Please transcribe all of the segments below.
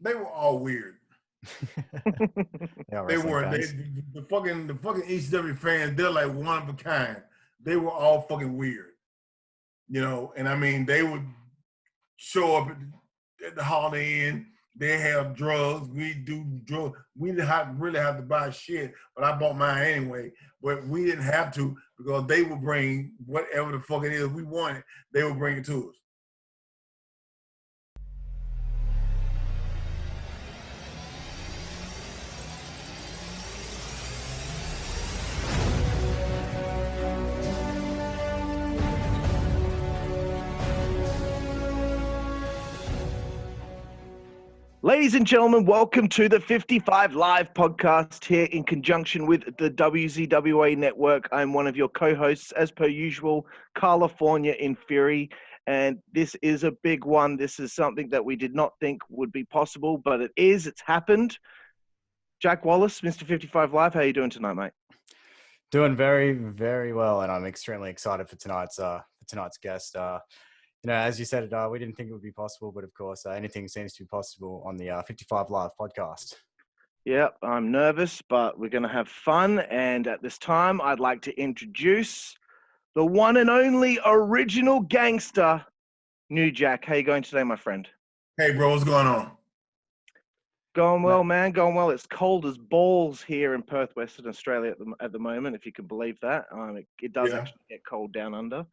They were all weird. Yeah, They wrestling were. fans. The fucking ECW fans. They're like one of a kind. They were all fucking weird. And I mean, they would show up at the Holiday Inn. They have drugs. We do drugs. We didn't really have to buy shit, but I bought mine anyway. But we didn't have to because they would bring whatever the fuck it is we wanted. They would bring it to us. Ladies and gentlemen, welcome to the 55 Live podcast here in conjunction with the WZWA Network. I'm one of your co-hosts, as per usual, Karlifornia in Fury. And this is a big one. This is something that we did not think would be possible, but it is. It's happened. Jack Wallace, Mr. 55 Live, how are you doing tonight, mate? Doing very, very well, and I'm extremely excited for tonight's guest. As you said, we didn't think it would be possible, but of course, anything seems to be possible on the 55 Live podcast. Yeah, I'm nervous, but we're going to have fun. And at this time, I'd like to introduce the one and only original Gangsta New Jack. How you going today, my friend? Hey, bro, what's going on? Going well, man. Going well. It's cold as balls here in Perth, Western Australia at the moment, if you can believe that. It does actually get cold down under.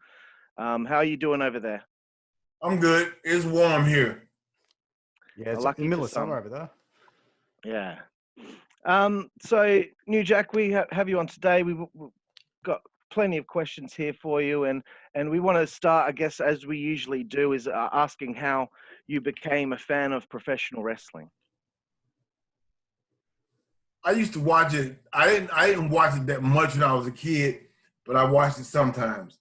How are you doing over there? I'm good. It's warm here. Yeah, it's in the middle of summer over there. Yeah. So, New Jack, we have you on today. We've got plenty of questions here for you, and we want to start, I guess, as we usually do, is asking how you became a fan of professional wrestling. I used to watch it. I didn't watch it that much when I was a kid, but I watched it sometimes.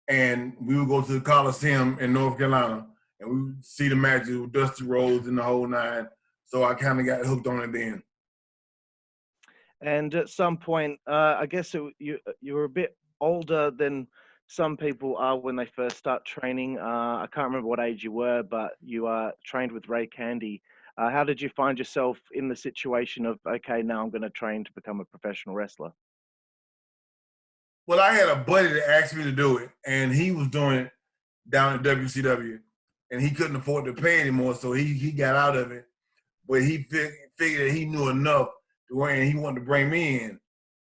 And we would go to the Coliseum in North Carolina, and we would see the matches with Dusty Rhodes and the whole nine. So I kind of got hooked on it then. And at some point, I guess you were a bit older than some people are when they first start training. I can't remember what age you were, but you trained with Ray Candy. How did you find yourself in the situation of, okay, now I'm going to train to become a professional wrestler? Well, I had a buddy that asked me to do it, and he was doing it down at WCW, and he couldn't afford to pay anymore, so he got out of it. But he figured that he knew enough to where he wanted to bring me in.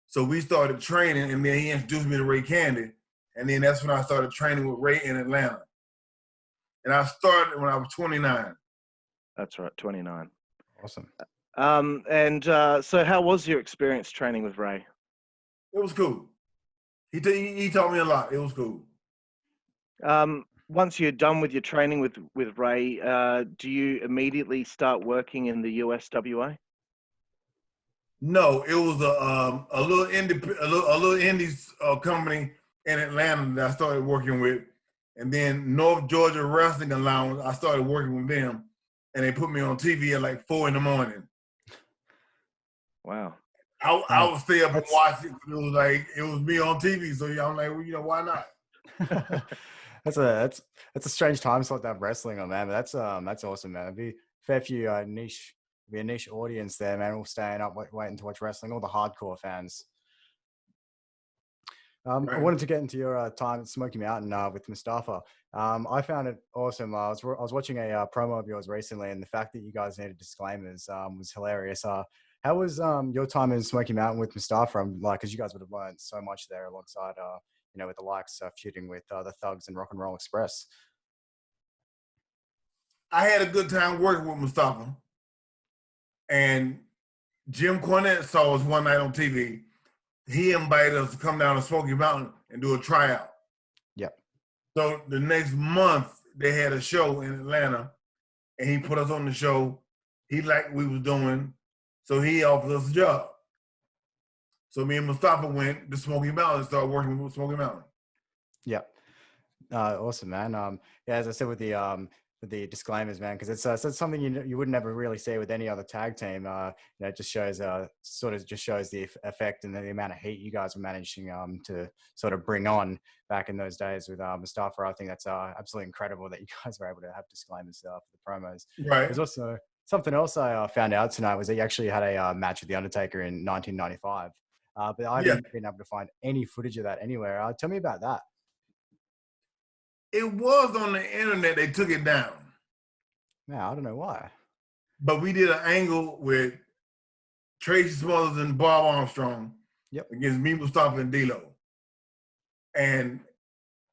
So we started training, and then he introduced me to Ray Candy, and then that's when I started training with Ray in Atlanta. And I started when I was 29. That's right, 29. Awesome. So how was your experience training with Ray? It was cool. He taught me a lot. It was cool. Once you're done with your training with Ray, do you immediately start working in the USWA? No, it was a little indies company in Atlanta that I started working with, and then North Georgia Wrestling Allowance. I started working with them, and they put me on TV at like 4 a.m. Wow. I would stay up and watch it. It was me on TV, so I'm like, well, why not? That's a strange time slot to have wrestling on, man. But that's awesome, man. It'd be a fair few niche audience there, man. All staying up waiting to watch wrestling. All the hardcore fans. Right. I wanted to get into your time at Smoky Mountain with Mustafa. I found it awesome. I was watching a promo of yours recently, and the fact that you guys needed disclaimers was hilarious. How was your time in Smoky Mountain with Mustafa? Because you guys would have learned so much there alongside, with the likes feuding with the Thugs and Rock and Roll Express. I had a good time working with Mustafa. And Jim Cornette saw us one night on TV. He invited us to come down to Smoky Mountain and do a tryout. Yep. So the next month, they had a show in Atlanta, and he put us on the show. He liked what we was doing. So he offered us a job. So me and Mustafa went to Smoky Mountain and started working with Smoky Mountain. Yeah. Awesome, man. As I said with the disclaimers, man, because it's something you would never really see with any other tag team. It just shows the effect and the amount of heat you guys were managing to sort of bring on back in those days with Mustafa. I think that's absolutely incredible that you guys were able to have disclaimers for the promos. Right. There's also Something else I found out tonight was that you actually had a match with The Undertaker in 1995. But I Yeah, haven't been able to find any footage of that anywhere. Tell me about that. it was on the internet. They took it down, Man, I don't know why. but we did an angle with Tracy Smothers and Bob Armstrong Yep. against me, Mustafa, and D'Lo, and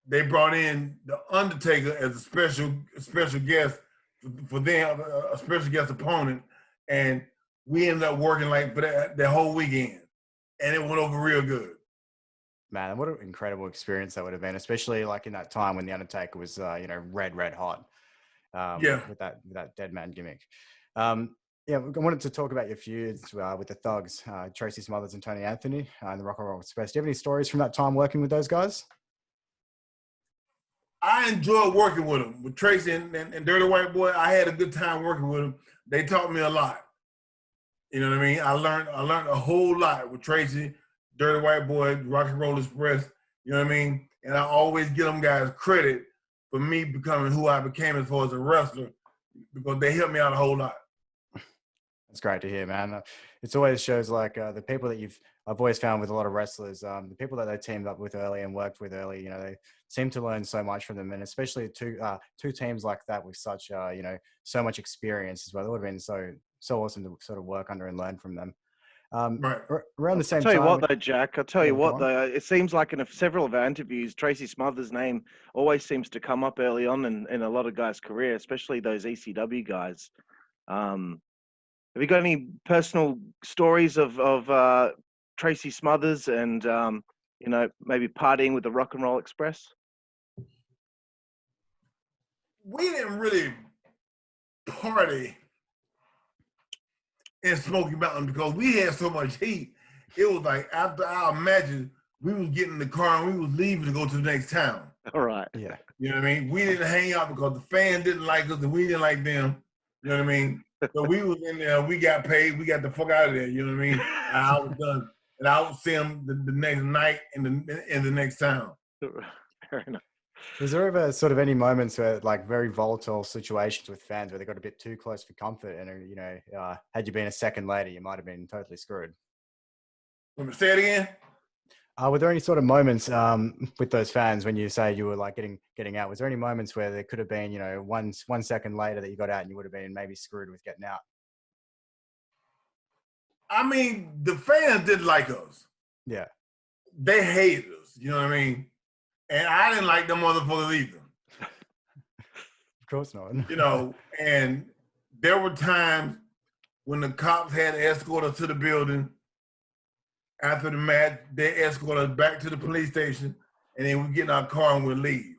they brought in the Undertaker as a special guest for them, a special guest opponent, and we ended up working like for that whole weekend, and it went over real good. Man, what an incredible experience that would have been, especially like in that time when The Undertaker was, red hot. Yeah. With that dead man gimmick. Yeah, I wanted to talk about your feuds with the Thugs, Tracy Smothers and Tony Anthony, and the Rock and Roll Express. Do you have any stories from that time working with those guys? I enjoyed working with them, with Tracy and Dirty White Boy. I had a good time working with them. They taught me a lot. You know what I mean? I learned a whole lot with Tracy, Dirty White Boy, Rock and Roll Express. You know what I mean? And I always give them guys credit for me becoming who I became as far as a wrestler, because they helped me out a whole lot. That's great to hear, man. It's always shows like the people that I've always found with a lot of wrestlers, the people that they teamed up with early and worked with early, they seem to learn so much from them, and especially two teams like that with such so much experience as well. It would have been so awesome to sort of work under and learn from them. Right. Around the same I'll tell time. you what, though, Jack. I'll tell you Yeah, what, go on. though. It seems like in several of our interviews, Tracy Smothers' name always seems to come up early on in a lot of guys' career, especially those ECW guys. Have you got any personal stories of Tracy Smothers and maybe partying with the Rock and Roll Express? We didn't really party in Smoky Mountain because we had so much heat. It was like after our matches, we was getting in the car and we was leaving to go to the next town. All right. Yeah. You know what I mean? We didn't hang out because the fans didn't like us and we didn't like them. You know what I mean? So we was in there, we got paid, we got the fuck out of there. You know what I mean? And I was done. And I would see them the next night in the next town. Fair enough. Was there ever sort of any moments where like very volatile situations with fans where they got a bit too close for comfort and, had you been a second later, you might have been totally screwed? Let me say it again. Were there any sort of moments with those fans when you say you were like getting out? Was there any moments where there could have been, 1 second later that you got out and you would have been maybe screwed with getting out? I mean, the fans didn't like us. Yeah. They hated us. You know what I mean? And I didn't like them motherfuckers either. Of course not. And there were times when the cops had to escort us to the building. After the match, they escort us back to the police station, and then we get in our car and we'll leave.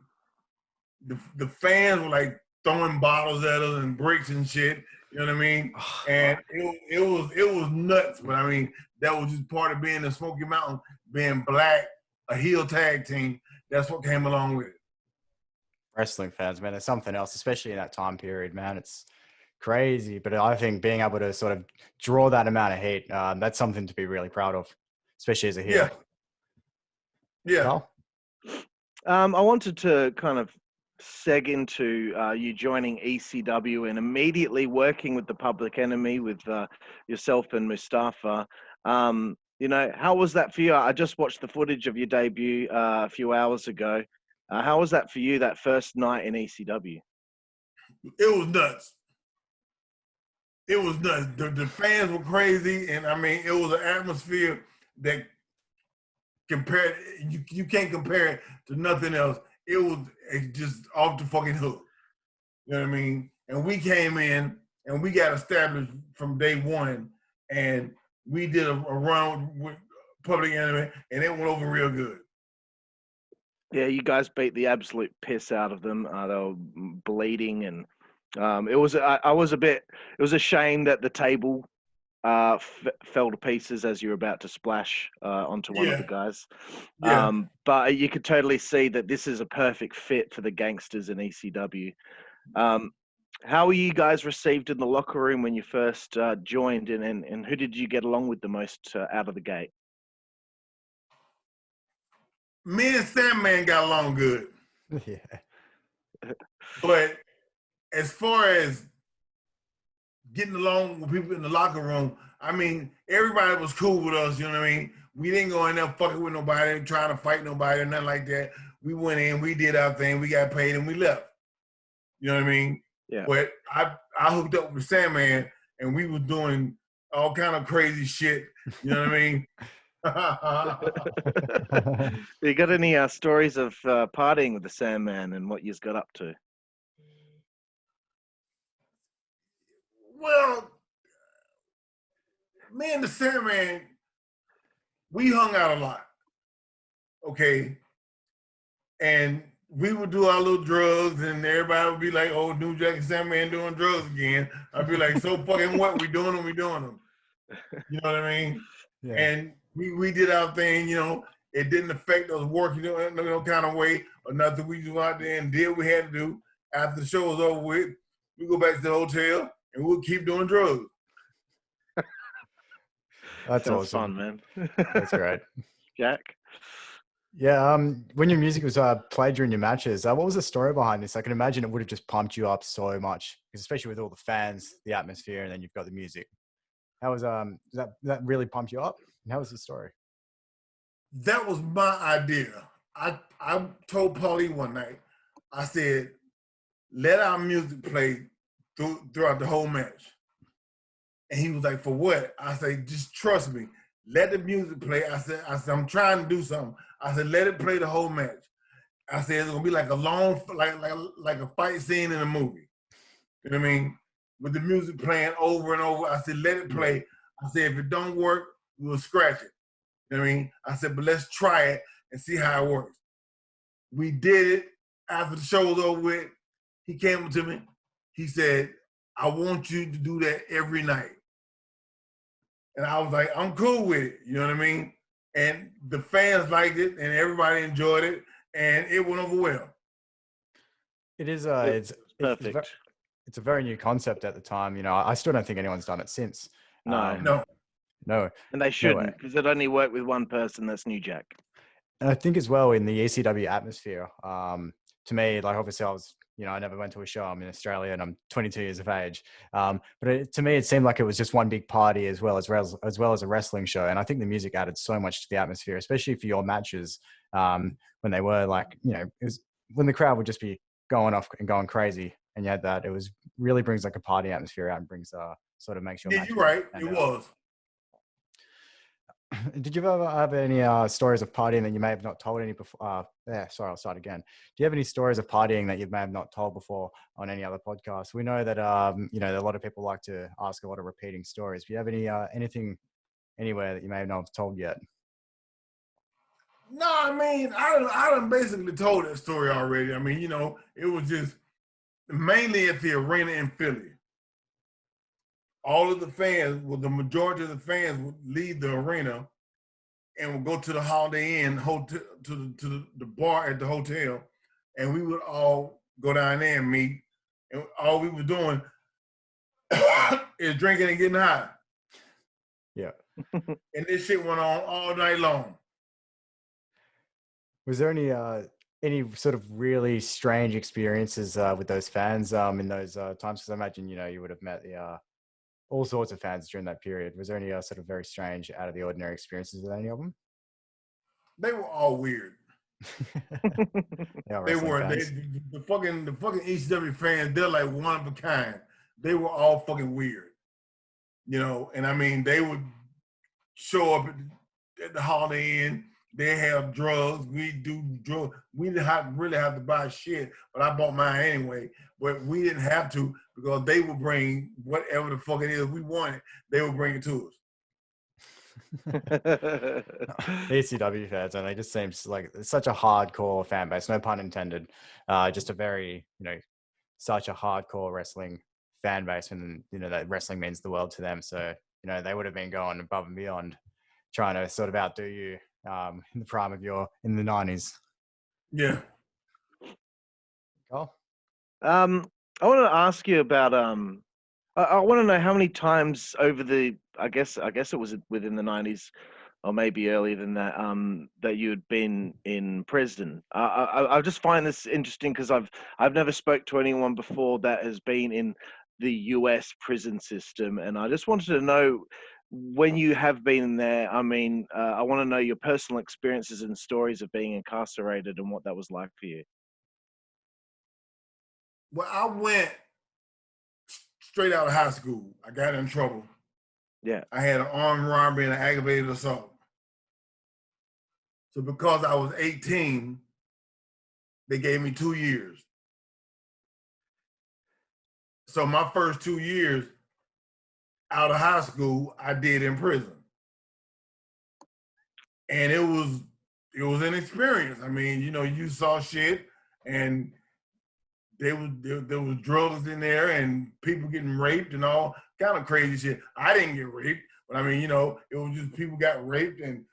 The fans were like throwing bottles at us and bricks and shit. You know what I mean? And it was nuts. But I mean, that was just part of being in Smoky Mountain, being black, a heel tag team. That's what came along with it. Wrestling fans, man, there's something else, especially in that time period, man. It's crazy. But I think being able to sort of draw that amount of heat, that's something to be really proud of, especially as a heel. Yeah. Well, I wanted to kind of seg into you joining ECW and immediately working with the Public Enemy with yourself and Mustafa. How was that for you? I just watched the footage of your debut a few hours ago. How was that for you, that first night in ECW? It was nuts. It was nuts. The fans were crazy, and I mean, it was an atmosphere that you can't compare it to nothing else. It was just off the fucking hook. You know what I mean? And we came in and we got established from day one, and we did a run with Public Enemy, and it went over real good. Yeah, you guys beat the absolute piss out of them. They were bleeding, and it was a shame that the table fell to pieces as you were about to splash onto one of the guys. Yeah. But you could totally see that this is a perfect fit for the gangsters in ECW. How were you guys received in the locker room when you first joined, and who did you get along with the most out of the gate? Me and Sandman got along good. yeah. But as far as getting along with people in the locker room. I mean, everybody was cool with us, you know what I mean? We didn't go in there fucking with nobody, trying to fight nobody or nothing like that. We went in, we did our thing, we got paid, and we left. You know what I mean? Yeah. But I hooked up with Sandman, and we was doing all kind of crazy shit. You know what I mean? You got any stories of partying with the Sandman and what you've got up to? Well, me and the Sandman, we hung out a lot. Okay. And we would do our little drugs, and everybody would be like, "Oh, New Jack and Sandman doing drugs again." I'd be like, "So fucking what? We doing them? We doing them?" You know what I mean? Yeah. And we did our thing. You know, it didn't affect us working in no kind of way or nothing. We just went out there and did what we had to do. After the show was over with, we go back to the hotel and we'll keep doing drugs. That's Sounds awesome. fun, man. That's great. Jack? Yeah, when your music was played during your matches, what was the story behind this? I can imagine it would have just pumped you up so much, especially with all the fans, the atmosphere, and then you've got the music. How was that really pumped you up? And how was the story? That was my idea. I told Paulie one night, I said, let our music play throughout the whole match. And he was like, for what? I said, just trust me. Let the music play. I said, I'm trying to do something. I said, let it play the whole match. I said, it's gonna be like a long, like a fight scene in a movie. You know what I mean? With the music playing over and over. I said, let it play. I said, if it don't work, we'll scratch it. You know what I mean? I said, but let's try it and see how it works. We did it. After the show was over with, he came up to me. He said, I want you to do that every night. And I was like, I'm cool with it. You know what I mean? And the fans liked it, and everybody enjoyed it, and it went over well. It is. It's perfect. It's a very new concept at the time. You know, I still don't think anyone's done it since. No. No. And they shouldn't, because it only worked with one person. That's New Jack. And I think as well in the ECW atmosphere, to me, like obviously I was, you know, I never went to a show. I'm in Australia and I'm 22 years of age. But to me, it seemed like it was just one big party as well as a wrestling show. And I think the music added so much to the atmosphere, especially for your matches when they were like, you know, it was when the crowd would just be going off and going crazy. And you had that, it was really brings like a party atmosphere out and brings sort of makes your Yeah, you're right. It was. Did you ever have any stories of partying that you may have not told any before? Sorry, I'll start again. Do you have any stories of partying that you may have not told before on any other podcast? We know that you know, a lot of people like to ask a lot of repeating stories. Do you have any anything anywhere that you may not have told yet? No, I mean, I done basically told that story already. I mean, you know, it was just mainly at the arena in Philly. All of the fans, well, the majority of the fans would leave the arena and would go to the Holiday Inn hotel, to the bar at the hotel, and we would all go down there and meet. And all we were doing is drinking and getting high. Yeah. And this shit went on all night long. Was there any sort of really strange experiences with those fans in those times? Because I imagine, you know, you would have met the all sorts of fans during that period. Was there any sort of very strange, out of the ordinary experiences with any of them? They were all weird. They were. The fucking ECW fans, they're like one of a kind. They were all fucking weird. You know, and I mean, they would show up at the Holiday Inn. They have drugs. We do drugs. We didn't really have to buy shit, but I bought mine anyway. But we didn't have to because they would bring whatever the fuck it is we wanted. They would bring it to us. The ECW fans, and they just seems like it's such a hardcore fan base. No pun intended. Just a very, you know, such a hardcore wrestling fan base, and you know that wrestling means the world to them. So you know they would have been going above and beyond, trying to sort of outdo you in the prime of in the 90s. Yeah. Cool. I want to ask you about I want to know how many times over the I guess it was within the 90s or maybe earlier than that that you had been in prison. I just find this interesting because I've never spoke to anyone before that has been in the US prison system, and I just wanted to know, when you have been there, I mean, I want to know your personal experiences and stories of being incarcerated and what that was like for you. Well, I went straight out of high school. I got in trouble. Yeah. I had an armed robbery and an aggravated assault. So because I was 18, they gave me 2 years. So my first 2 years out of high school, I did in prison. And it was an experience. I mean, you know, you saw shit, and there was drugs in there and people getting raped and all kind of crazy shit. I didn't get raped, but I mean, you know, it was just people got raped and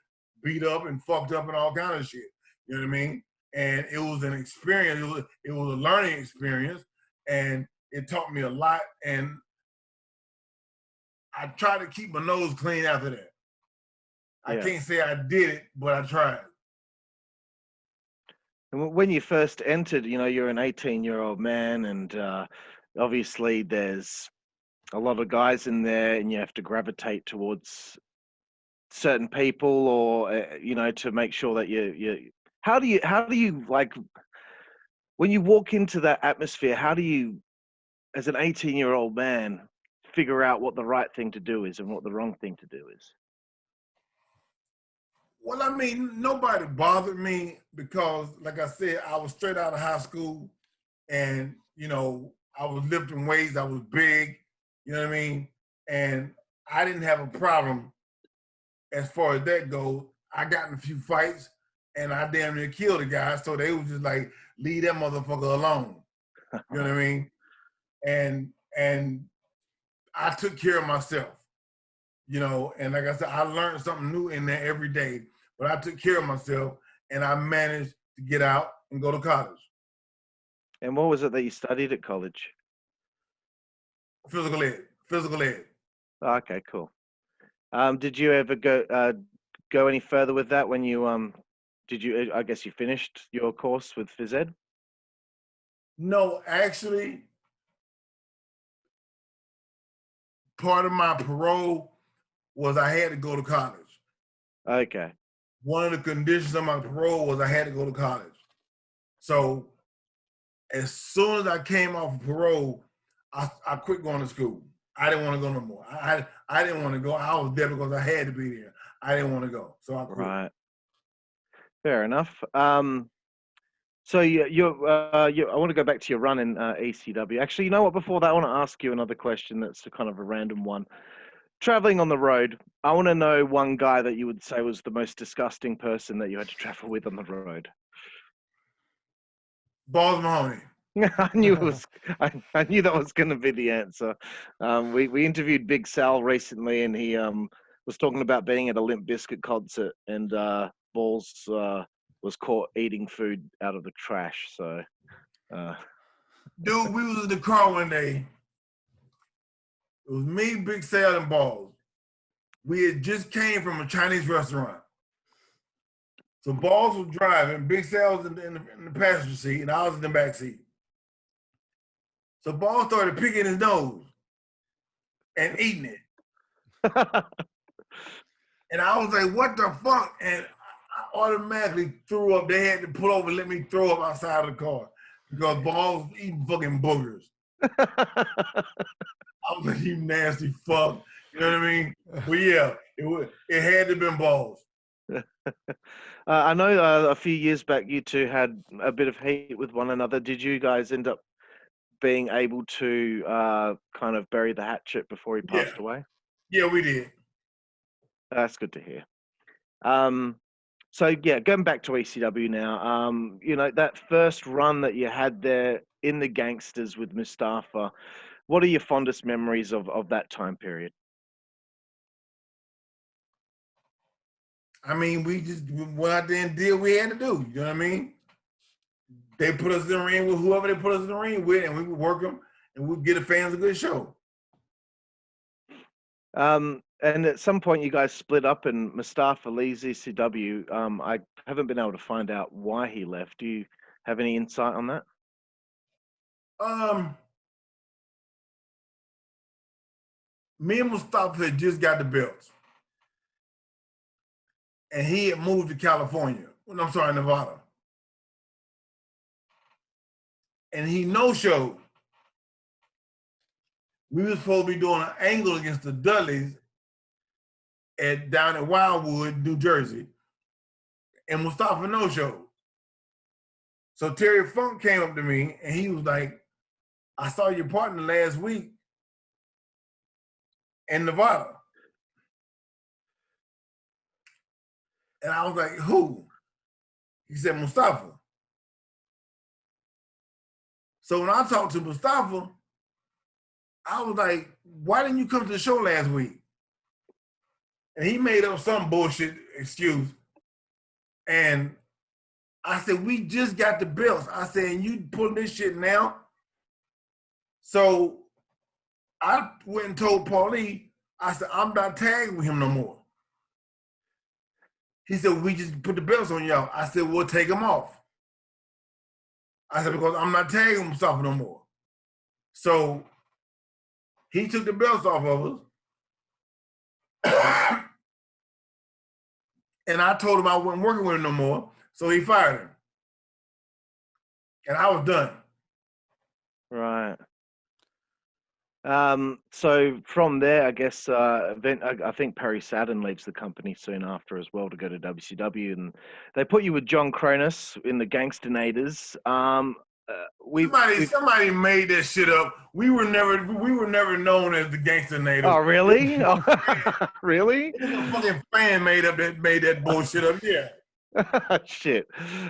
beat up and fucked up and all kind of shit. You know what I mean? And it was an experience. It was a learning experience, and it taught me a lot. And I tried to keep my nose clean after that. I can't say I did it, but I tried. And when you first entered, you know, you're an 18-year-old man, and obviously there's a lot of guys in there, and you have to gravitate towards certain people, or you know, to make sure that you. How do you like when you walk into that atmosphere? How do you, as an 18-year-old man, figure out what the right thing to do is and what the wrong thing to do is? Well, I mean, nobody bothered me because, like I said, I was straight out of high school, and you know, I was lifting weights. I was big, you know what I mean, and I didn't have a problem as far as that goes. I got in a few fights, and I damn near killed a guy. So they was just like, leave that motherfucker alone. You know what I mean? And I took care of myself. You know, and like I said, I learned something new in there every day. But I took care of myself, and I managed to get out and go to college. And what was it that you studied at college? Physical ed. Physical ed. Oh, okay, cool. Did you ever go any further with that when you did you? I guess you finished your course with phys ed. No, actually, part of my parole was I had to go to college. Okay. One of the conditions of my parole was I had to go to college. So as soon as I came off of parole, I quit going to school. I didn't want to go no more. I didn't want to go. I was there because I had to be there. I didn't want to go, so I quit. Right. Fair enough. So I want to go back to your run in ECW. Actually, you know what? Before that, I want to ask you another question that's a kind of a random one. Traveling on the road, I want to know one guy that you would say was the most disgusting person that you had to travel with on the road. Balls Mahoney. I knew it was. I knew that was going to be the answer. We interviewed Big Sal recently, and he was talking about being at a Limp Bizkit concert, and Balls was caught eating food out of the trash. So, Dude, we was in the car one day. It was me, Big Sal, and Balls. We had just came from a Chinese restaurant. So Balls was driving, Big Sal was in the passenger seat, and I was in the back seat. So Balls started picking his nose and eating it. And I was like, what the fuck? And I automatically threw up. They had to pull over and let me throw up outside of the car because Balls was eating fucking boogers. I was like, you nasty fuck. You know what I mean? But yeah, it had to have been Balls. I know a few years back you two had a bit of heat with one another. Did you guys end up being able to kind of bury the hatchet before he passed away? Yeah, we did. That's good to hear. So yeah, going back to ECW now, you know, that first run that you had there in the Gangsters with Mustafa, what are your fondest memories of that time period? I mean, we just went out there and did what we had to do. You know what I mean? They put us in the ring with whoever they put us in the ring with, and we would work them, and we'd get the fans a good show. And at some point, you guys split up, and Mustafa leaves ECW. I haven't been able to find out why he left. Do you have any insight on that? me and Mustafa had just got the belts. And he had moved to California. Well, I'm sorry, Nevada. And he no-showed. We were supposed to be doing an angle against the Dudleys down in Wildwood, New Jersey. And Mustafa no-showed. So Terry Funk came up to me and he was like, I saw your partner last week in Nevada. And I was like, who? He said, Mustafa. So when I talked to Mustafa, I was like, why didn't you come to the show last week? And he made up some bullshit excuse. And I said, we just got the belts. I said, and you pulling this shit now? So I went and told Paulie, I said, I'm not tagging with him no more. He said, we just put the belts on y'all. I said, we'll take them off. I said, because I'm not tagging Mustafa no more. So he took the belts off of us. And I told him I wasn't working with him no more. So he fired him. And I was done. Right. So from there, I guess, I think Perry Saturn leaves the company soon after as well to go to WCW, and they put you with John Cronus in the Gangstanators. Somebody made that shit up. We were never known as the Gangstanators. Oh, really? Oh, really? A fucking fan made that bullshit up. Yeah. Shit.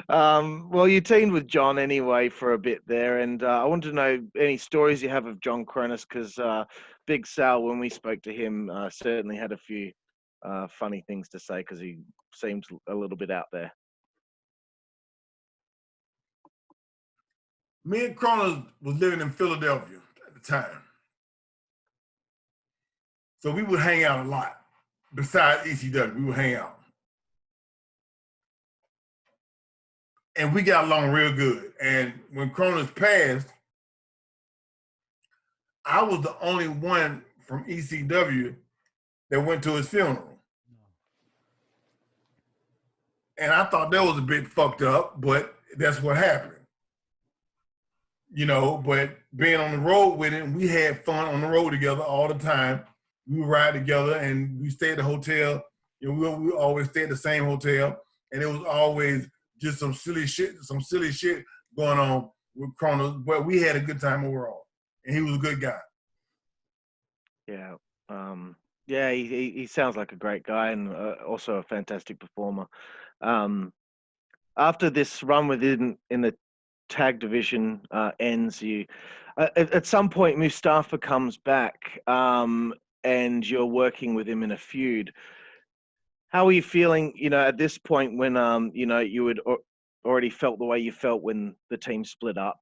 Well, you teamed with John anyway for a bit there, and I wanted to know any stories you have of John Cronus, because Big Sal, when we spoke to him, certainly had a few funny things to say because he seems a little bit out there. Me and Cronus was living in Philadelphia at the time. So we would hang out a lot. Besides ECW, we would hang out. And we got along real good. And when Cronus passed, I was the only one from ECW that went to his funeral. And I thought that was a bit fucked up, but that's what happened. You know, but being on the road with him, we had fun on the road together all the time. We would ride together and we stayed at the hotel. You know, we always stayed at the same hotel. And it was always just some silly shit going on with Cronus. But we had a good time overall. And he was a good guy. Yeah. Yeah, he sounds like a great guy and also a fantastic performer. After this run within in the tag division ends, you at some point Mustafa comes back and you're working with him in a feud. How are you feeling, you know, at this point when you know, you had already felt the way you felt when the team split up?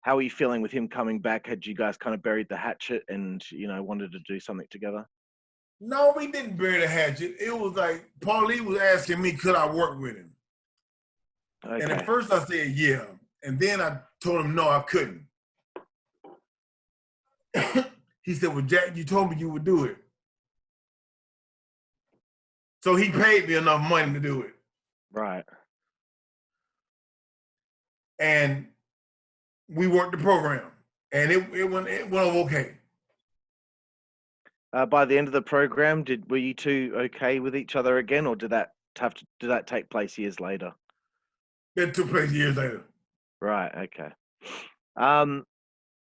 How are you feeling with him coming back? Had you guys kind of buried the hatchet and, you know, wanted to do something together? No, we didn't bury the hatchet. It was like Paulie was asking me, could I work with him? Okay. And at first I said, yeah. And then I told him, no, I couldn't. He said, well, Jack, you told me you would do it. So he paid me enough money to do it. Right. And we worked the program. And it went over okay. By the end of the program, were you two okay with each other again, or did that take place years later? It took place years later. Right. Okay.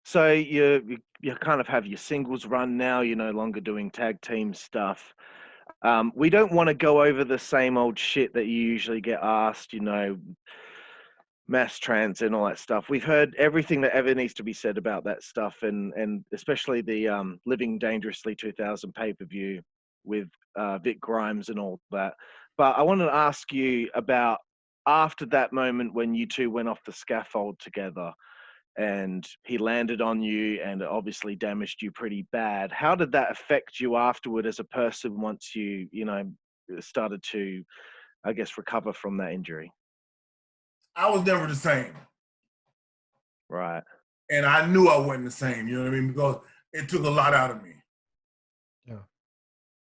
So you kind of have your singles run now. You're no longer doing tag team stuff. We don't want to go over the same old shit that you usually get asked. You know, mass trans and all that stuff. We've heard everything that ever needs to be said about that stuff, and especially the Living Dangerously 2000 pay-per-view with Vic Grimes and all that. But I wanted to ask you about after that moment when you two went off the scaffold together and he landed on you and obviously damaged you pretty bad. How did that affect you afterward as a person once you know, started to, I guess, recover from that injury? I was never the same. Right. And I knew I wasn't the same, you know what I mean? Because it took a lot out of me. Yeah.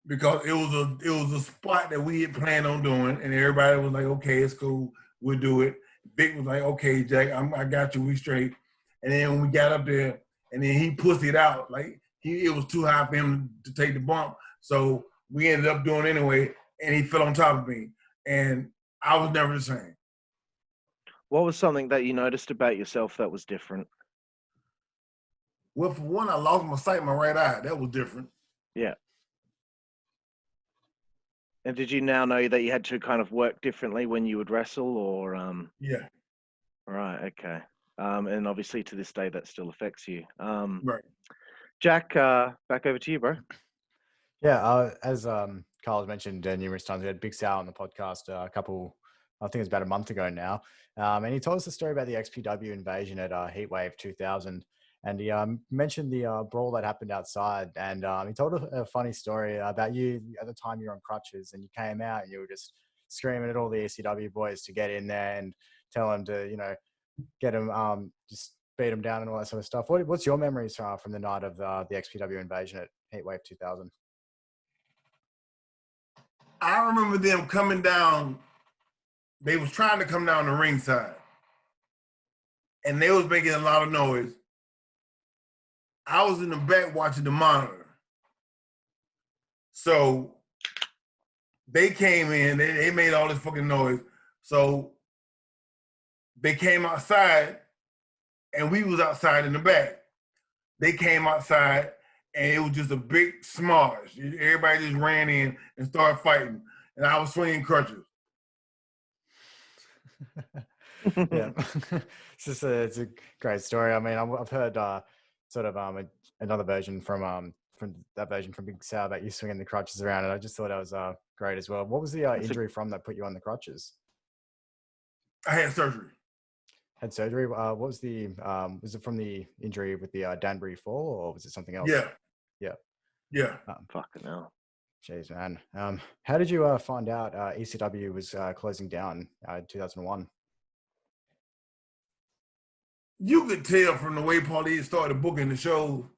Because it was a spot that we had planned on doing, and everybody was like, "Okay, it's cool, we'll do it." Vic was like, "Okay, Jack, I got you, we straight." And then when we got up there, and then he pussied out, like it was too high for him to take the bump, so we ended up doing it anyway. And he fell on top of me, and I was never the same. What was something that you noticed about yourself that was different? Well, for one, I lost my sight in my right eye. That was different. Yeah. And did you now know that you had to kind of work differently when you would wrestle, or Yeah. Right, okay. And obviously to this day that still affects you. Right. Jack, back over to you, bro. Yeah, as Carl's mentioned numerous times, we had Big Sal on the podcast I think it was about a month ago now. And he told us the story about the XPW invasion at Heatwave 2000. And he mentioned the brawl that happened outside. And he told a funny story about you at the time you were on crutches and you came out and you were just screaming at all the ECW boys to get in there and tell them to, get them, just beat them down and all that sort of stuff. What's your memories from the night of the XPW invasion at Heatwave 2000? I remember them coming down. They was trying to come down the ringside, and they was making a lot of noise. I was in the back watching the monitor. So they came in, they made all this fucking noise. So they came outside, and we was outside in the back. They came outside, and it was just a big smosh. Everybody just ran in and started fighting, and I was swinging crutches. Yeah, it's a great story. I mean, I've heard sort of another version from that version from Big Sal about you swinging the crutches around, and I just thought that was great as well. What was the injury from that put you on the crutches? I had surgery. Had surgery. What was was it from the injury with the Danbury fall, or was it something else? Yeah. Fucking hell. Jeez, man. How did you find out ECW was closing down in 2001? You could tell from the way Paulie started booking the show.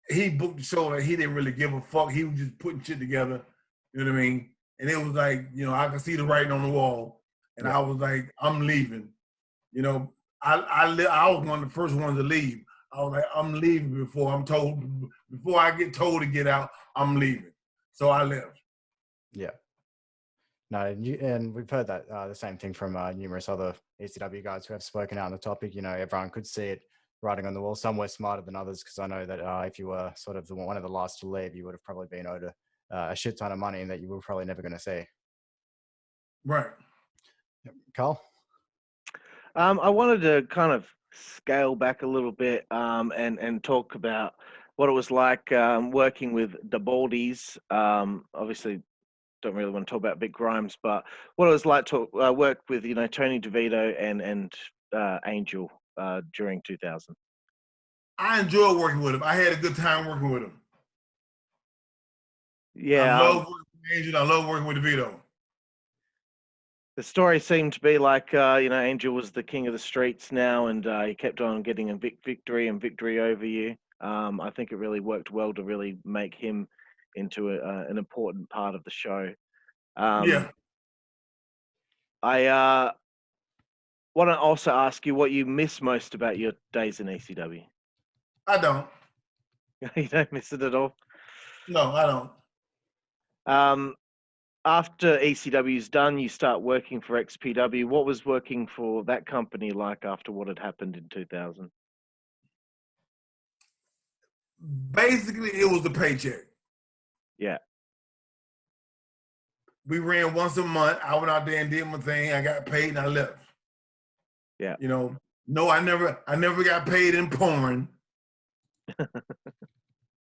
He booked the show like he didn't really give a fuck. He was just putting shit together. You know what I mean? And it was like, I could see the writing on the wall. And I was like, I'm leaving. I was one of the first ones to leave. I was like, I'm leaving before I get told to get out, I'm leaving. So I left. Yeah. No, and we've heard that the same thing from numerous other ECW guys who have spoken out on the topic. Everyone could see it writing on the wall. Some were smarter than others, because I know that if you were sort of one of the last to leave, you would have probably been owed a shit ton of money and that you were probably never going to see. Right. Carl? I wanted to kind of scale back a little bit and talk about what it was like working with the Baldies. Obviously, don't really want to talk about Big Grimes, but what it was like to work with Tony DeVito and Angel during 2000. I enjoyed working with him. I had a good time working with him. Yeah, I love working with Angel. I love working with DeVito. The story seemed to be like Angel was the king of the streets now, and he kept on getting a victory over you. I think it really worked well to really make him into an important part of the show. Yeah. I want to also ask you what you miss most about your days in ECW. I don't. You don't miss it at all? No, I don't. After ECW's done, you start working for XPW. What was working for that company like after what had happened in 2000? Basically, it was the paycheck. Yeah. We ran once a month. I went out there and did my thing. I got paid and I left. Yeah. No, I never got paid in porn.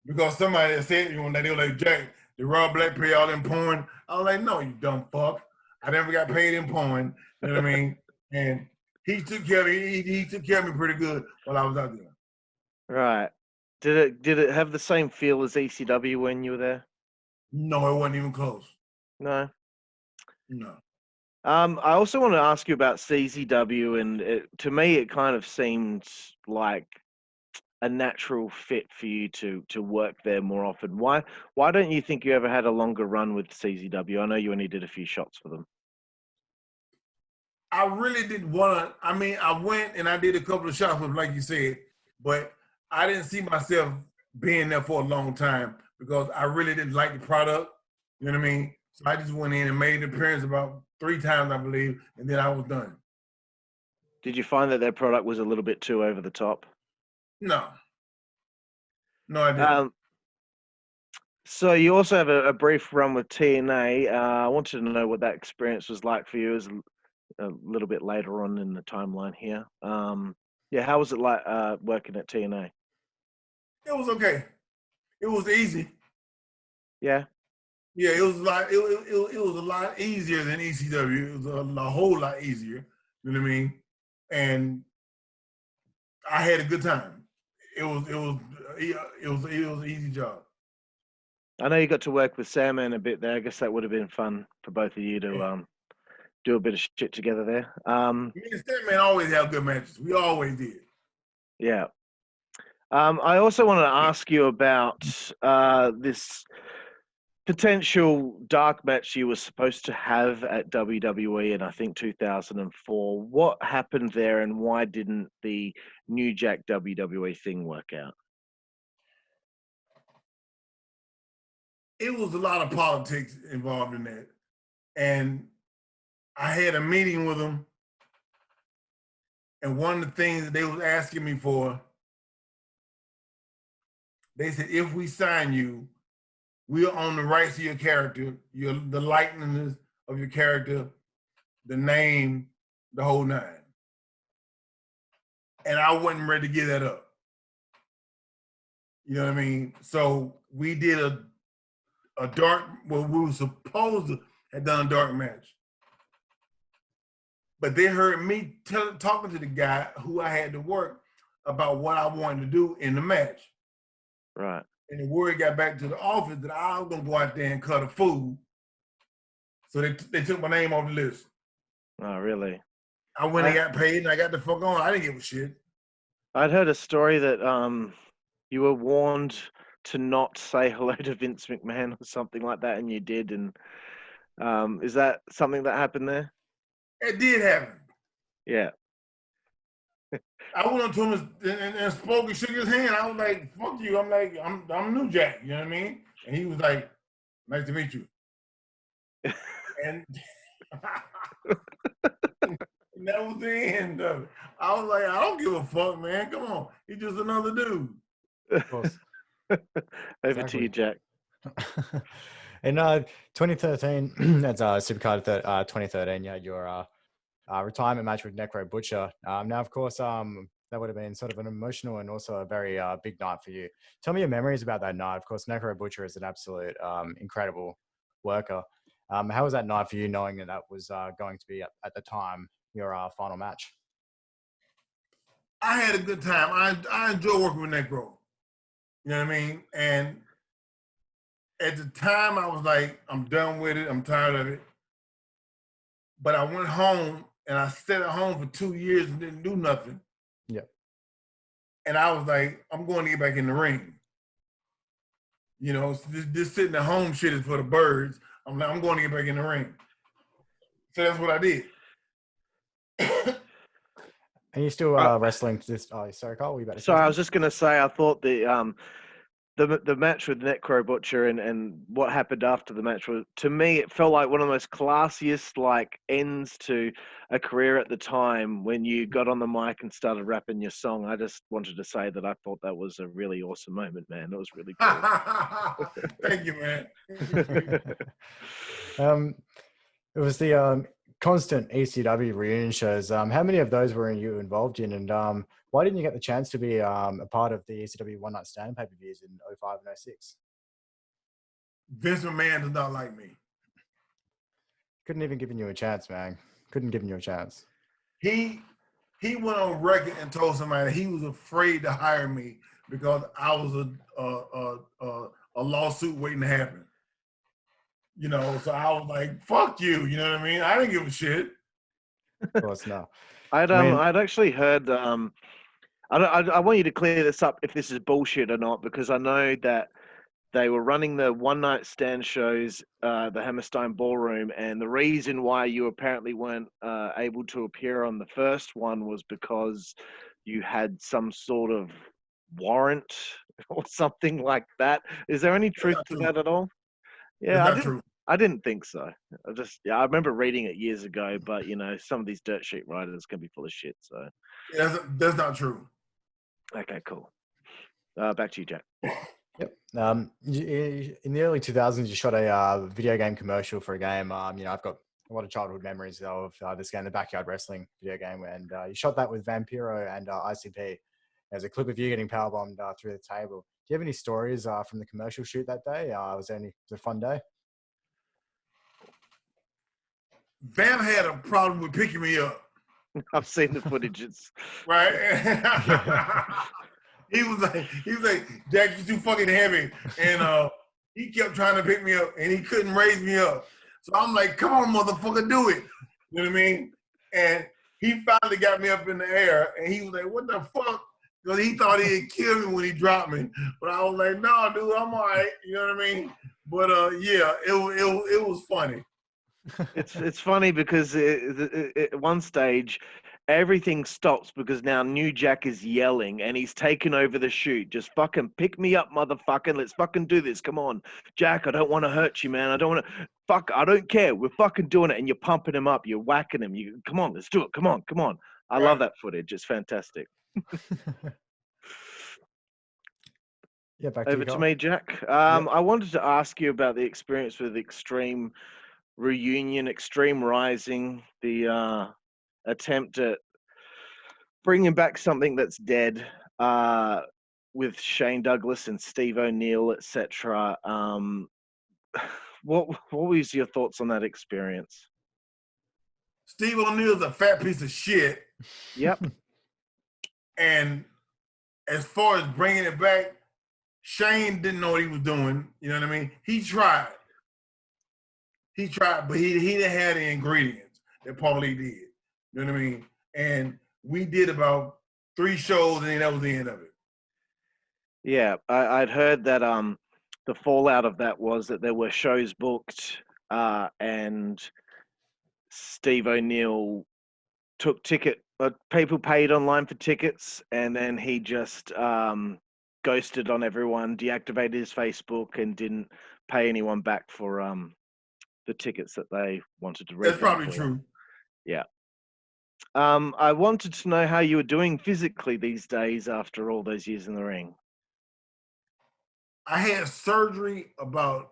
Because somebody said one day, they were like, Jack, did Rob Black pay all in porn? I was like, no, you dumb fuck. I never got paid in porn. You know what I mean? And he took care of me. He took care of me pretty good while I was out there. Right. Did it have the same feel as ECW when you were there? No, it wasn't even close. No. No. I also want to ask you about CZW, and to me, it kind of seemed like a natural fit for you to work there more often? Why don't you think you ever had a longer run with CZW? I know you only did a few shots for them. I really didn't want to. I mean, I went and I did a couple of shots with them, like you said, but I didn't see myself being there for a long time because I really didn't like the product. You know what I mean? So I just went in and made an appearance about 3 times, I believe, and then I was done. Did you find that their product was a little bit too over the top? No, I didn't. So you also have a brief run with TNA. I wanted to know what that experience was like for you as a little bit later on in the timeline here. Yeah, how was it like working at TNA? It was okay. It was easy. Yeah. Yeah, it was like it was a lot easier than ECW. It was a whole lot easier. You know what I mean? And I had a good time. It was an easy job. I know you got to work with Sandman a bit there. I guess that would have been fun for both of you to do a bit of shit together there. Me and Sandman always have good matches. We always did. Yeah. I also wanted to ask you about this potential dark match you were supposed to have at WWE in, I think, 2004. What happened there, and why didn't the New Jack WWE thing work out? It was a lot of politics involved in that. And I had a meeting with them, and one of the things that they was asking me for, they said, if we sign you, we'll own the rights to your character, the likeness of your character, the name, the whole nine. And I wasn't ready to give that up. You know what I mean? So we did a dark, well, we were supposed to have done a dark match. But they heard me talking to the guy who I had to work about what I wanted to do in the match. Right. And the word got back to the office that I was gonna go out there and cut a fool. So they took my name off the list. Oh, really? I went and got paid and I got the fuck on. I didn't give a shit. I'd heard a story that you were warned to not say hello to Vince McMahon or something like that, and you did. And is that something that happened there? It did happen. Yeah. I went up to him and spoke and shook his hand. I was like, fuck you. I'm like, I'm New Jack, you know what I mean? And he was like, nice to meet you. And that was the end of it. I was like, I don't give a fuck, man. Come on. He's just another dude. Of course. Over to you, Jack. In 2013, that's Supercard 2013, you had your retirement match with Necro Butcher. Now, of course, that would have been sort of an emotional and also a very big night for you. Tell me your memories about that night. Of course, Necro Butcher is an absolute incredible worker. How was that night for you, knowing that that was going to be, at the time, your final match? I had a good time. I enjoy working with Necro. You know what I mean? And at the time, I was like, I'm done with it. I'm tired of it. But I went home and I stayed at home for 2 years and didn't do nothing. Yeah. And I was like, I'm going to get back in the ring. You know, so this sitting at home shit is for the birds. I'm like, I'm going to get back in the ring. So that's what I did. And you're still wrestling to this? Oh, sorry, Carl. Were you about to say Sorry, I something? was just going to say, I thought the match with Necro Butcher and what happened after the match was, to me, it felt like one of the most classiest like ends to a career at the time when you got on the mic and started rapping your song. I just wanted to say that I thought that was a really awesome moment, man. It was really cool. Thank you, man. It was the constant ECW reunion shows. How many of those were you involved in? And why didn't you get the chance to be a part of the ECW One Night Stand pay-per-views in 05 and 06? Vince McMahon does not like me. Couldn't even give you a chance, man. Couldn't give you a chance. He went on record and told somebody he was afraid to hire me because I was a lawsuit waiting to happen. You know, so I was like, fuck you, you know what I mean? I didn't give a shit. Of course, no. I'd actually heard I want you to clear this up if this is bullshit or not, because I know that they were running the one-night stand shows, the Hammerstein Ballroom, and the reason why you apparently weren't able to appear on the first one was because you had some sort of warrant or something like that. Is there any That's truth not to true. that at all? That's Yeah, not true. I didn't think so. I remember reading it years ago, but some of these dirt sheet writers can be full of shit. So, Yeah, that's not true. okay, cool. Back to you, Jack. Yep. In the early 2000s, you shot a video game commercial for a game. I've got a lot of childhood memories of this game, the Backyard Wrestling video game, and you shot that with Vampiro and ICP. There's a clip of you getting powerbombed through the table. Do you have any stories from the commercial shoot that day? Was it a fun day? Van had a problem with picking me up, I've seen the footages. right? he was like, Jack, you're too fucking heavy, and he kept trying to pick me up, and he couldn't raise me up. So I'm like, come on, motherfucker, do it. You know what I mean? And he finally got me up in the air, and he was like, what the fuck? Because he thought he'd kill me when he dropped me. But I was like, no, dude, I'm all right. You know what I mean? But yeah, it was funny. It's funny because at one stage, everything stops because now New Jack is yelling and he's taken over the shoot. Just fucking pick me up, motherfucker. Let's fucking do this. Come on, Jack. I don't want to hurt you, man. I don't want to. Fuck. I don't care. We're fucking doing it. And you're pumping him up. You're whacking him. Come on. Let's do it. Come on. Come on. I love that footage. It's fantastic. Yeah, back Over to me, Jack. I wanted to ask you about the experience with Extreme Reunion, Extreme Rising, the attempt at bringing back something that's dead with Shane Douglas and Steve O'Neill, etc. What was your thoughts on that experience? Steve O'Neill's a fat piece of shit. Yep. And as far as bringing it back, Shane didn't know what he was doing. You know what I mean? He tried. But he didn't have the ingredients that Paulie did. You know what I mean? And we did about 3 shows, and that was the end of it. Yeah, I'd heard that the fallout of that was that there were shows booked and Steve O'Neill took people paid online for tickets, and then he just ghosted on everyone, deactivated his Facebook, and didn't pay anyone back for the tickets that they wanted to read. That's probably true. Yeah. I wanted to know how you were doing physically these days after all those years in the ring. I had surgery about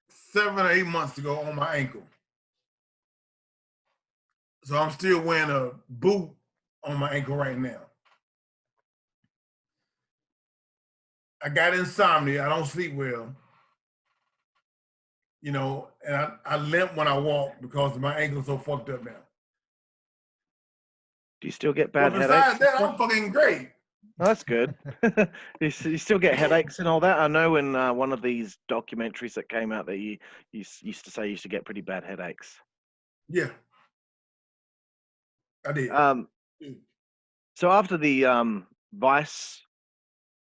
7 or 8 months ago on my ankle. So I'm still wearing a boot on my ankle right now. I got insomnia. I don't sleep well. You know, and I limp when I walk because my ankle's so fucked up now. Do you still get bad headaches? Besides that, I'm fucking great. Oh, that's good. You still get headaches and all that? I know in one of these documentaries that came out that you used to say you used to get pretty bad headaches. Yeah, I did. So after the Vice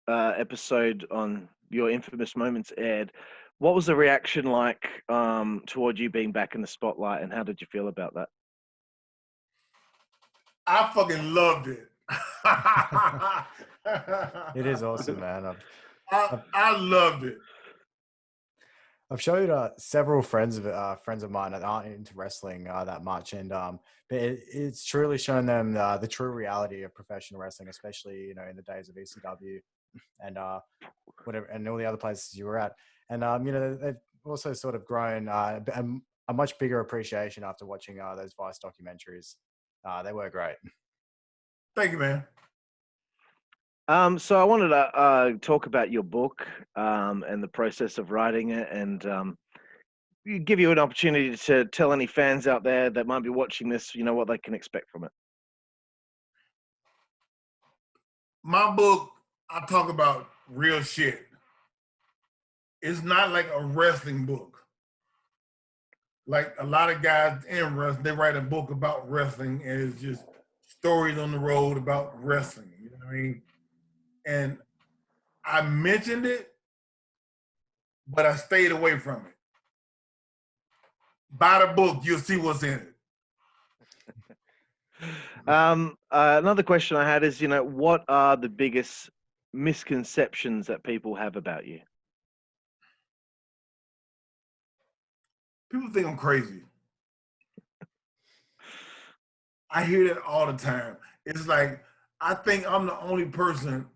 episode on your infamous moments aired, what was the reaction like toward you being back in the spotlight, and how did you feel about that? I fucking loved it. It is awesome, man. I loved it. I've showed several friends of mine that aren't into wrestling that much, and it's truly shown them the true reality of professional wrestling, especially in the days of ECW and whatever, and all the other places you were at. And they've also sort of grown a much bigger appreciation after watching those Vice documentaries. They were great. Thank you, man. So I wanted to talk about your book and the process of writing it, and give you an opportunity to tell any fans out there that might be watching this, what they can expect from it. My book, I talk about real shit. It's not like a wrestling book. Like a lot of guys in wrestling, they write a book about wrestling and it's just stories on the road about wrestling. You know what I mean? And I mentioned it, but I stayed away from it. Buy the book, you'll see what's in it. Another question I had is, what are the biggest misconceptions that people have about you? People think I'm crazy. I hear that all the time. It's like, I think I'm the only person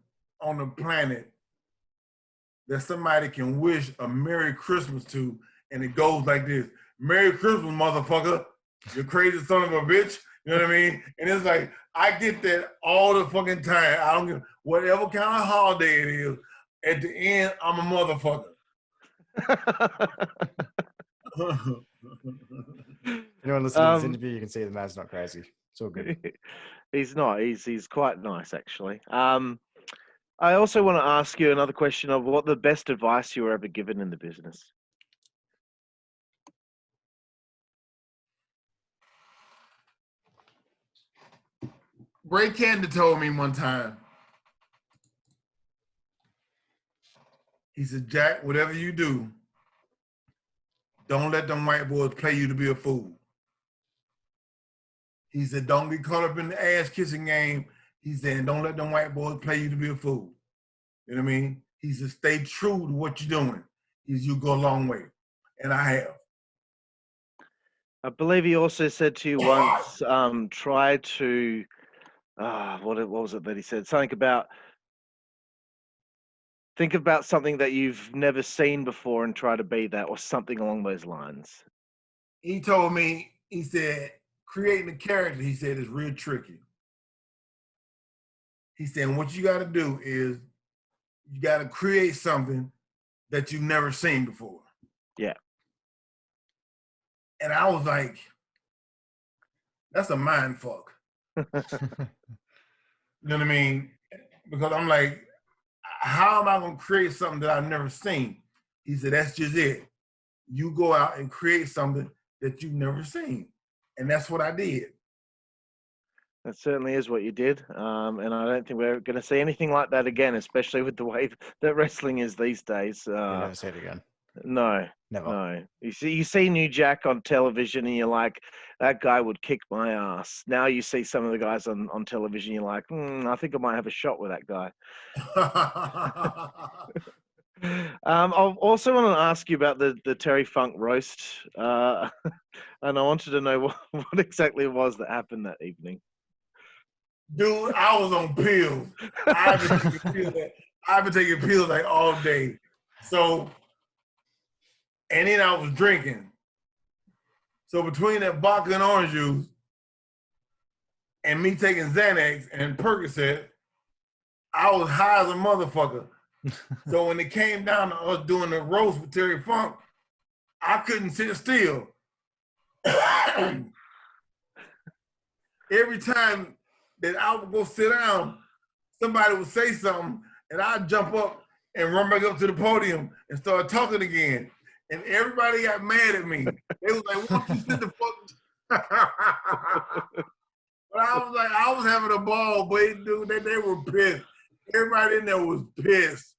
on the planet that somebody can wish a Merry Christmas to, and it goes like this: Merry Christmas, motherfucker, you crazy son of a bitch. You know what I mean? And it's like, I get that all the fucking time. I don't give whatever kind of holiday it is. At the end, I'm a motherfucker. Anyone listening to this interview, you can see the man's not crazy. It's all good. He's not. He's quite nice, actually. I also want to ask you another question of what the best advice you were ever given in the business. Ray Candy told me one time, he said, Jack, whatever you do, don't let them white boys play you to be a fool. He said, don't get caught up in the ass kissing game. He said, don't let them white boys play you to be a fool. You know what I mean? He said, stay true to what you're doing. He said, you'll go a long way. And I have. I believe he also said to you once, try to, what was it that he said? Something about, think about something that you've never seen before and try to be that, or something along those lines. He told me, he said, creating a character, he said, is real tricky. He said, what you got to do is you got to create something that you've never seen before. Yeah. And I was like, that's a mind fuck. You know what I mean? Because I'm like, how am I going to create something that I've never seen? He said, that's just it. You go out and create something that you've never seen. And that's what I did. That certainly is what you did. And I don't think we're going to see anything like that again, especially with the way that wrestling is these days. You never see it again. No, Never. no. You see New Jack on television and you're like, that guy would kick my ass. Now you see some of the guys on television, you're like, I think I might have a shot with that guy. I also want to ask you about the Terry Funk roast. And I wanted to know what exactly it was that happened that evening. Dude, I was on pills. I've been taking pills like all day. So, and then I was drinking. So between that vodka and orange juice and me taking Xanax and Percocet, I was high as a motherfucker. So when it came down to us doing the roast with Terry Funk, I couldn't sit still. Every time that I would go sit down, somebody would say something, and I'd jump up and run back up to the podium and start talking again. And everybody got mad at me. They was like, why don't you sit the fuck? But I was like, I was having a ball, but dude, they were pissed. Everybody in there was pissed.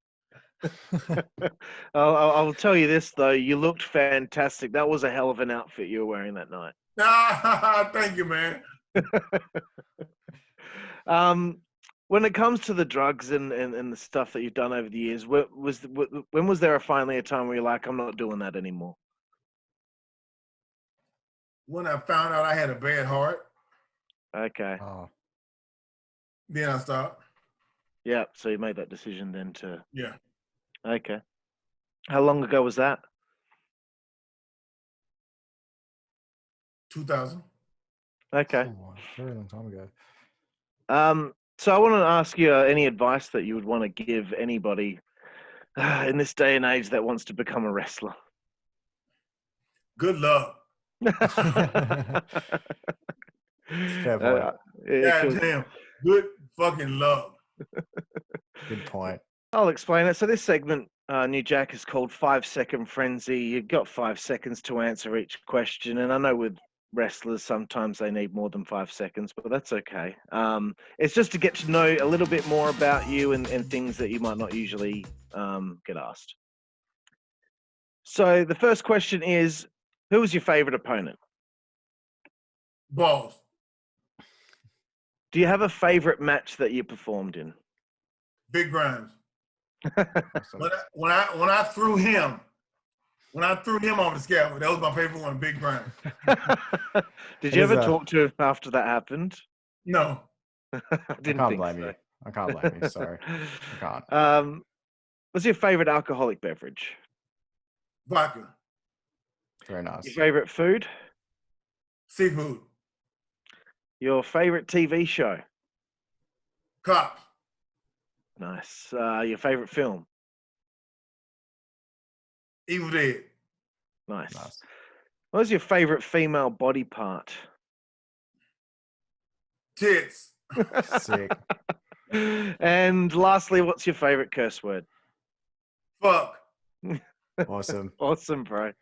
I'll tell you this, though. You looked fantastic. That was a hell of an outfit you were wearing that night. Thank you, man. When it comes to the drugs and the stuff that you've done over the years, when was there finally a time where you're like, I'm not doing that anymore? When I found out I had a bad heart. Okay. Oh. Then I stopped. Yeah, so you made that decision then to... Yeah. Okay. How long ago was that? 2000. Okay. Oh, very long time ago. So I want to ask you any advice that you would want to give anybody in this day and age that wants to become a wrestler. Good luck. Fair point. Damn. Good fucking luck. Good point. I'll explain it. So this segment, New Jack, is called 5 Second Frenzy. You've got 5 seconds to answer each question. And I know with wrestlers, sometimes they need more than 5 seconds, but that's okay. It's just to get to know a little bit more about you and things that you might not usually get asked. So the first question is, who was your favorite opponent? Balls. Do you have a favorite match that you performed in? Big Grimes. Awesome. When I threw him off the scaffold, that was my favorite one, Big Grimes. Did you ever Is, talk to him after that happened? No. I I didn't can't think blame so. you. I can't blame you. Sorry. I can't. What's your favorite alcoholic beverage? Vodka. Very nice. Your favorite food? Seafood. Your favorite TV show? Cops. Nice. Your favorite film? Evil Dead. Nice. Nice. What's your favorite female body part? Tits. Sick. And lastly, what's your favorite curse word? Fuck. Awesome. Awesome, bro.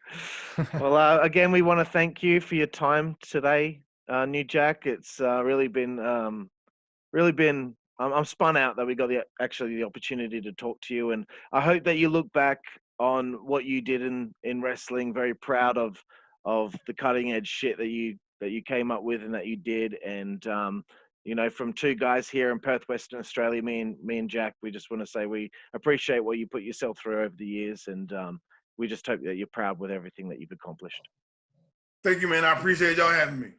Well, again, we want to thank you for your time today, New Jack. It's really been. I'm spun out that we got the opportunity to talk to you, and I hope that you look back on what you did in wrestling, very proud of the cutting edge shit that you came up with and that you did, and you know, from two guys here in Perth, Western Australia, me and Jack, we just want to say we appreciate what you put yourself through over the years, and we just hope that you're proud with everything that you've accomplished. Thank you, man. I appreciate y'all having me.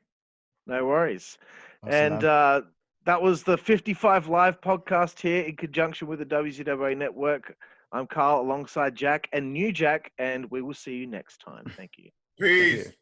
No worries. Awesome, And man. that was the 55 Live podcast here in conjunction with the WZWA Network. I'm Carl alongside Jack and New Jack, and we will see you next time. Thank you. Peace. Thank you.